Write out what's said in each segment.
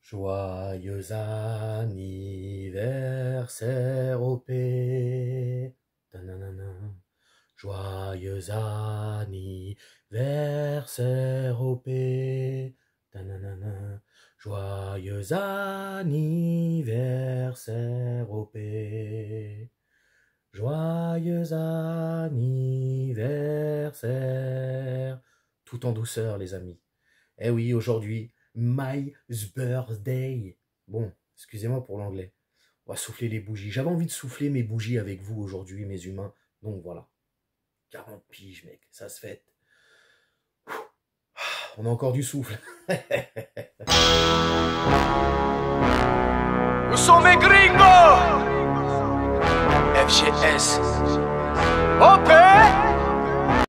Joyeux anniversaire au P. Tananana. Joyeux anniversaire au P. Tananana. Joyeux anniversaire au P. Joyeux anniversaire. Tout en douceur, les amis. Eh oui, aujourd'hui, my birthday. Bon, excusez-moi pour l'anglais. On va souffler les bougies. J'avais envie de souffler mes bougies avec vous aujourd'hui, mes humains. Donc voilà. 40 piges, mec. Ça se fête. On a encore du souffle. Où sont mes gringos? FGS. OP.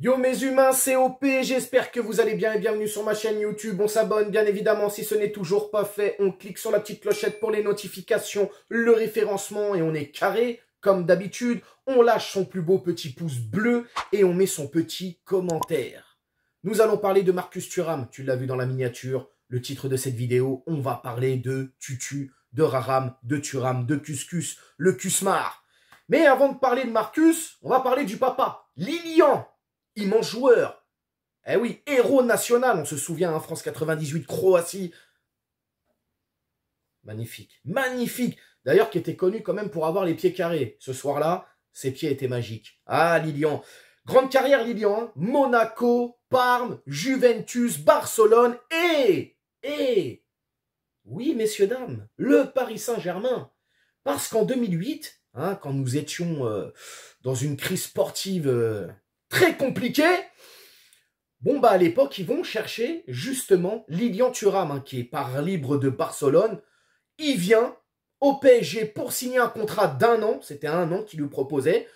Yo mes humains, c'est OP, j'espère que vous allez bien et bienvenue sur ma chaîne YouTube. On s'abonne bien évidemment si ce n'est toujours pas fait. On clique sur la petite clochette pour les notifications, le référencement et on est carré. Comme d'habitude, on lâche son plus beau petit pouce bleu et on met son petit commentaire. Nous allons parler de Marcus Thuram, tu l'as vu dans la miniature. Le titre de cette vidéo, on va parler de Tutu, de Raram, de Thuram, de Cuscus, le Cusmar. Mais avant de parler de Marcus, on va parler du papa, Lilian. Immense joueur. Eh oui, héros national, on se souvient, hein, France 98, Croatie. Magnifique, magnifique. D'ailleurs, qui était connu quand même pour avoir les pieds carrés. Ce soir-là, ses pieds étaient magiques. Ah, Lilian. Grande carrière, Lilian. Hein. Monaco, Parme, Juventus, Barcelone et... Oui, messieurs, dames, le Paris Saint-Germain. Parce qu'en 2008, hein, quand nous étions dans une crise sportive... très compliqué. Bon, bah, à l'époque, ils vont chercher, justement, Lilian Thuram, hein, qui est par libre de Barcelone. Il vient au PSG pour signer un contrat d'1 an. C'était 1 an qu'il lui proposait.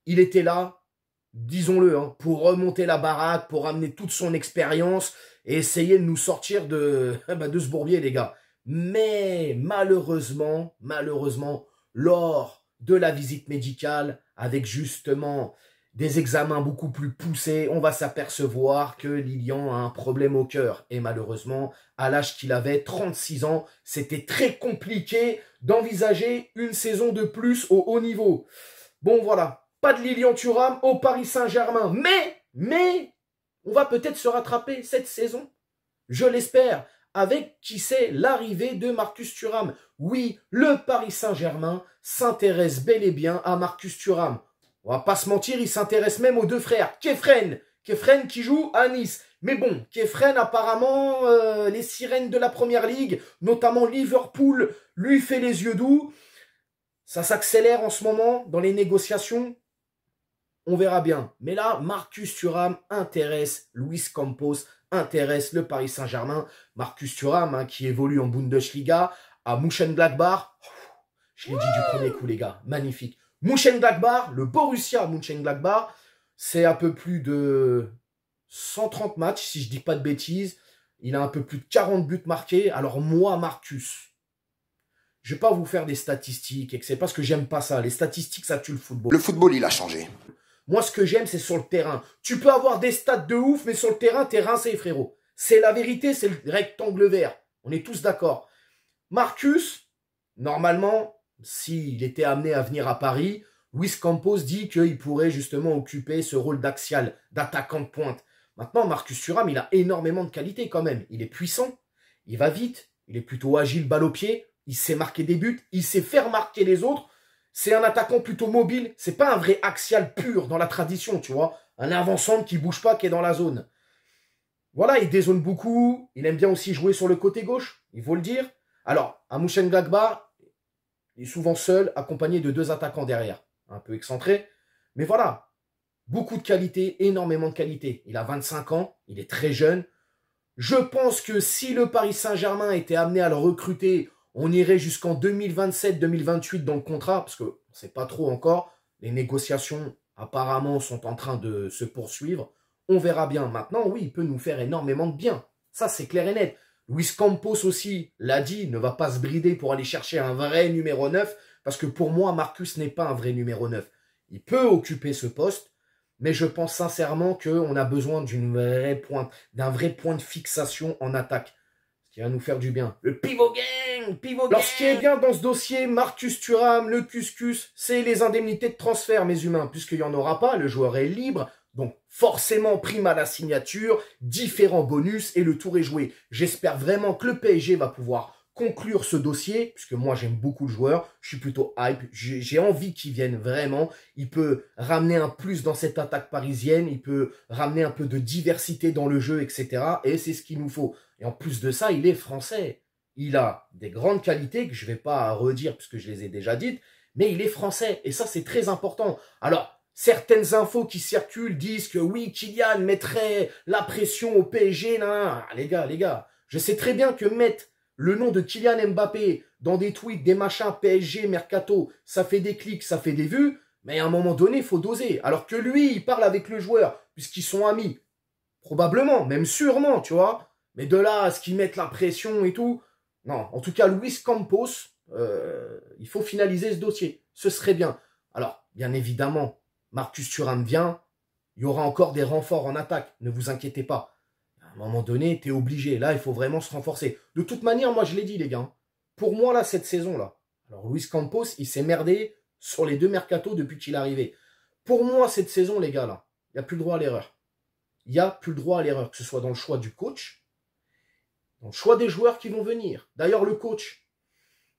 Il était là, disons-le, hein, pour remonter la baraque, pour amener toute son expérience et essayer de nous sortir de ce bourbier, les gars. Mais, malheureusement, lors de la visite médicale, avec justement... des examens beaucoup plus poussés, on va s'apercevoir que Lilian a un problème au cœur. Et malheureusement, à l'âge qu'il avait, 36 ans, c'était très compliqué d'envisager une saison de plus au haut niveau. Bon, voilà, pas de Lilian Thuram au Paris Saint-Germain. Mais, on va peut-être se rattraper cette saison. Je l'espère, avec, qui sait, l'arrivée de Marcus Thuram. Oui, le Paris Saint-Germain s'intéresse bel et bien à Marcus Thuram. On va pas se mentir, il s'intéresse même aux deux frères. Kefren qui joue à Nice. Mais bon, Kefren, apparemment, les sirènes de la Première Ligue, notamment Liverpool, lui fait les yeux doux. Ça s'accélère en ce moment dans les négociations. On verra bien. Mais là, Marcus Thuram intéresse Luis Campos, intéresse le Paris Saint-Germain. Marcus Thuram, hein, qui évolue en Bundesliga, à Mönchengladbach. Je l'ai dit du premier coup, les gars. Magnifique. Mönchengladbach, le Borussia Mönchengladbach, c'est un peu plus de 130 matchs, si je dis pas de bêtises. Il a un peu plus de 40 buts marqués. Alors moi, Marcus, je vais pas vous faire des statistiques, etc. Parce que j'aime pas ça. Les statistiques, ça tue le football. Le football, il a changé. Moi, ce que j'aime, c'est sur le terrain. Tu peux avoir des stats de ouf, mais sur le terrain, t'es rincé, frérot. C'est la vérité, c'est le rectangle vert. On est tous d'accord. Marcus, normalement... s'il était amené à venir à Paris, Luis Campos dit qu'il pourrait justement occuper ce rôle d'axial, d'attaquant de pointe. Maintenant, Marcus Thuram, il a énormément de qualité quand même. Il est puissant, il va vite, il est plutôt agile, balle au pied, il sait marquer des buts, il sait faire marquer les autres. C'est un attaquant plutôt mobile, c'est pas un vrai axial pur dans la tradition, tu vois. Un avant-centre qui bouge pas, qui est dans la zone. Voilà, il dézone beaucoup, il aime bien aussi jouer sur le côté gauche, il faut le dire. Alors, à Mönchengladbach, il est souvent seul, accompagné de 2 attaquants derrière. Un peu excentré. Mais voilà, beaucoup de qualité, énormément de qualité. Il a 25 ans, il est très jeune. Je pense que si le Paris Saint-Germain était amené à le recruter, on irait jusqu'en 2027-2028 dans le contrat, parce que on ne sait pas trop encore. Les négociations, apparemment, sont en train de se poursuivre. On verra bien. Maintenant, oui, il peut nous faire énormément de bien. Ça, c'est clair et net. Luis Campos aussi l'a dit, ne va pas se brider pour aller chercher un vrai numéro 9, parce que pour moi, Marcus n'est pas un vrai numéro 9. Il peut occuper ce poste, mais je pense sincèrement qu'on a besoin d'un vrai point de fixation en attaque. qui va nous faire du bien. Le pivot gang, pivot gang. Alors, ce qui est bien dans ce dossier, Marcus Thuram, le Cuscus, c'est les indemnités de transfert, mes humains, puisqu'il n'y en aura pas, le joueur est libre, donc forcément prime à la signature, différents bonus et le tour est joué. J'espère vraiment que le PSG va pouvoir conclure ce dossier, puisque moi j'aime beaucoup le joueur, je suis plutôt hype, j'ai envie qu'il vienne vraiment, il peut ramener un plus dans cette attaque parisienne, il peut ramener un peu de diversité dans le jeu, etc. Et c'est ce qu'il nous faut. Et en plus de ça, il est français. Il a des grandes qualités que je ne vais pas redire puisque je les ai déjà dites, mais il est français et ça c'est très important. Alors, certaines infos qui circulent disent que oui, Kylian mettrait la pression au PSG. Non, les gars, je sais très bien que mettre le nom de Kylian Mbappé dans des tweets, des machins, PSG, Mercato, ça fait des clics, ça fait des vues, mais à un moment donné, il faut doser. Alors que lui, il parle avec le joueur, puisqu'ils sont amis. Probablement, même sûrement, tu vois. Mais de là à ce qu'ils mettent la pression et tout, non. En tout cas, Luis Campos, il faut finaliser ce dossier. Ce serait bien. Alors, bien évidemment, Marcus Thuram vient, il y aura encore des renforts en attaque, ne vous inquiétez pas. À un moment donné, t'es obligé. Là, il faut vraiment se renforcer. De toute manière, moi, je l'ai dit, les gars. Pour moi, là, cette saison-là, alors Luis Campos, il s'est merdé sur les 2 mercatos depuis qu'il est arrivé. Pour moi, cette saison, les gars, là, il n'y a plus le droit à l'erreur. Il n'y a plus le droit à l'erreur, que ce soit dans le choix du coach, dans le choix des joueurs qui vont venir. D'ailleurs, le coach,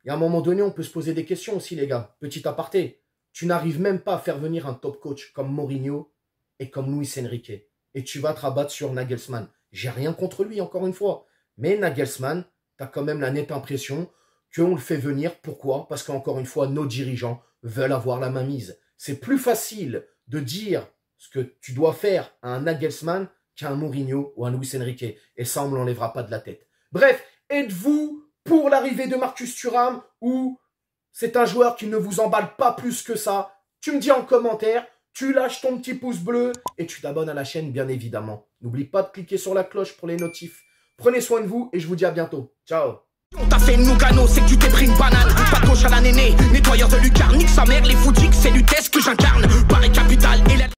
il y a un moment donné, on peut se poser des questions aussi, les gars. Petit aparté, tu n'arrives même pas à faire venir un top coach comme Mourinho et comme Luis Enrique. Et tu vas te rabattre sur Nagelsmann. J'ai rien contre lui, encore une fois. Mais Nagelsmann, tu as quand même la nette impression qu'on le fait venir. Pourquoi? Parce qu'encore une fois, nos dirigeants veulent avoir la mainmise. C'est plus facile de dire ce que tu dois faire à un Nagelsmann qu'à un Mourinho ou un Luis Enrique. Et ça, on ne l'enlèvera pas de la tête. Bref, êtes-vous pour l'arrivée de Marcus Thuram ou c'est un joueur qui ne vous emballe pas plus que ça? Tu me dis en commentaire. Tu lâches ton petit pouce bleu et tu t'abonnes à la chaîne, bien évidemment. N'oublie pas de cliquer sur la cloche pour les notifs. Prenez soin de vous et je vous dis à bientôt. Ciao. On t'a fait Nougano, c'est que tu t'es pris une banane. Pas de gauche à la néné, nettoyeur de lucarne. Nique sa mère, les foutiques, c'est l'UTES que j'incarne. Paris Capital et la...